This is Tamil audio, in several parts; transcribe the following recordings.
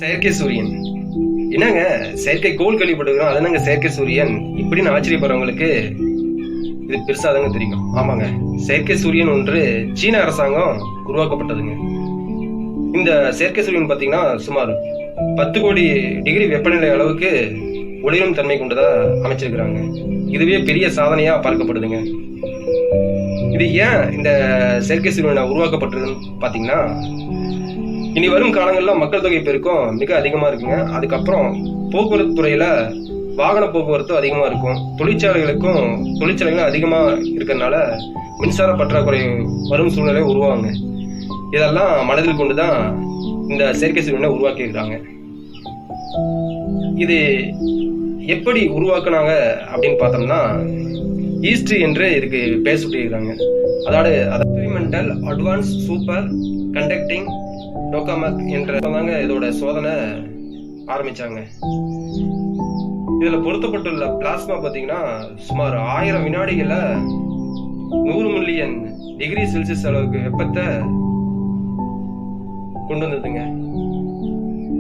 செயற்கை சூரியன் என்னங்க? செயற்கை கோள் கேள்விப்பட்டிருக்கிறோம், அது என்னங்க செயற்கை சூரியன் இப்படின்னு ஆச்சரியப்படுறவங்களுக்கு இது பெருசா தாங்க தெரியும். ஆமாங்க, செயற்கை சூரியன் ஒன்று சீன அரசாங்கம் உருவாக்கப்பட்டதுங்க. இந்த செயற்கை சூரியன் பாத்தீங்கன்னா சுமார் 10 கோடி டிகிரி வெப்பநிலை அளவுக்கு ஒளிரும் தன்மை கொண்டதா அமைச்சிருக்கிறாங்க. இதுவே பெரிய சாதனையா பார்க்கப்படுதுங்க. இது ஏன் இந்த செயற்கை சூரியனை உருவாக்கப்பட்டிருக்குன்னு பாத்தீங்கன்னா, இனி வரும் காலங்கள்ல மக்கள் தொகை பெருக்கம் மிக அதிகமா இருக்குங்க. அதுக்கப்புறம் போக்குவரத்து துறையில வாகன போக்குவரத்து அதிகமா இருக்கும். தொழிற்சாலைகளும் அதிகமா இருக்கிறதுனால மின்சார பற்றாக்குறை வரும் சூழ்நிலை உருவாங்க. இதெல்லாம் மனதில் கொண்டுதான் இந்த செயற்கை சூரியனை உருவாக்கி இருக்கிறாங்க. இது எப்படி உருவாக்குனாங்க அப்படின்னு பார்த்தோம்னா, ஈஸ்ட் என்று இதுக்கு பேர் சொல்லியிருக்காங்க. அதாவது எக்ஸ்பெரிமெண்டல் அட்வான்ஸ் சூப்பர் கண்டக்டிங் டோகாமக் என்ற இதோட சோதனை ஆரம்பிச்சாங்க. இதுல பொருத்தப்பட்டுள்ள பிளாஸ்மா பாத்தீங்கன்னா சுமார் 1000 வினாடிகள்ல 100 மில்லியன் டிகிரி செல்சியஸ் அளவுக்கு வெப்பத்தை கொண்டு வந்ததுங்க.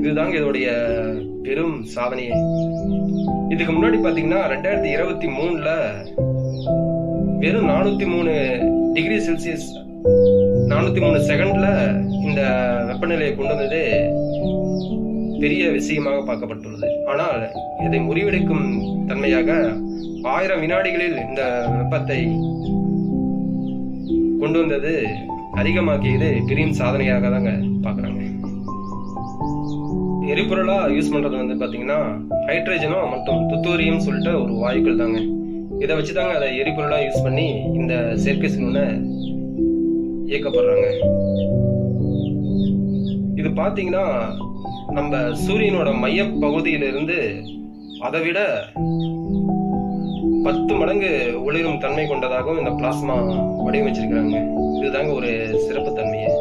இதுதாங்க இதோடைய பெரும் சாதனையே. இதுக்கு முன்னாடி பாத்தீங்கன்னா 2023ல வெறும் 403 டிகிரி செல்சியஸ் 403 செகண்ட்ல இந்த வெப்பநிலையை கொண்டு வந்தது பெரிய விஷயமாக பார்க்கப்பட்டுள்ளது. ஆனால் இதை முறிவெடுக்கும் தன்மையாக 1000 வினாடிகளில் இந்த வெப்பத்தை கொண்டு வந்தது அதிகமாக்கியது பெரிய சாதனையாக தாங்க பாக்குறாங்க. எரிபொருளா யூஸ் பண்றது பாத்தீங்கன்னா ஹைட்ரஜனும் மற்றும் துத்தூரியம் சொல்லிட்டு ஒரு வாயுக்கள் தாங்க. இதை வச்சுதாங்க அதை எரிபொருளா யூஸ் பண்ணி இந்த செயற்கை சூரியனை இயக்கப்படுறாங்க. இது பாத்தீங்கன்னா நம்ம சூரியனோட மைய பகுதியிலிருந்து அதை விட 10 மடங்கு ஒளிரும் தன்மை கொண்டதாகவும் இந்த பிளாஸ்மா வடிவமைச்சிருக்கிறாங்க. இதுதாங்க ஒரு சிறப்பு தன்மையே.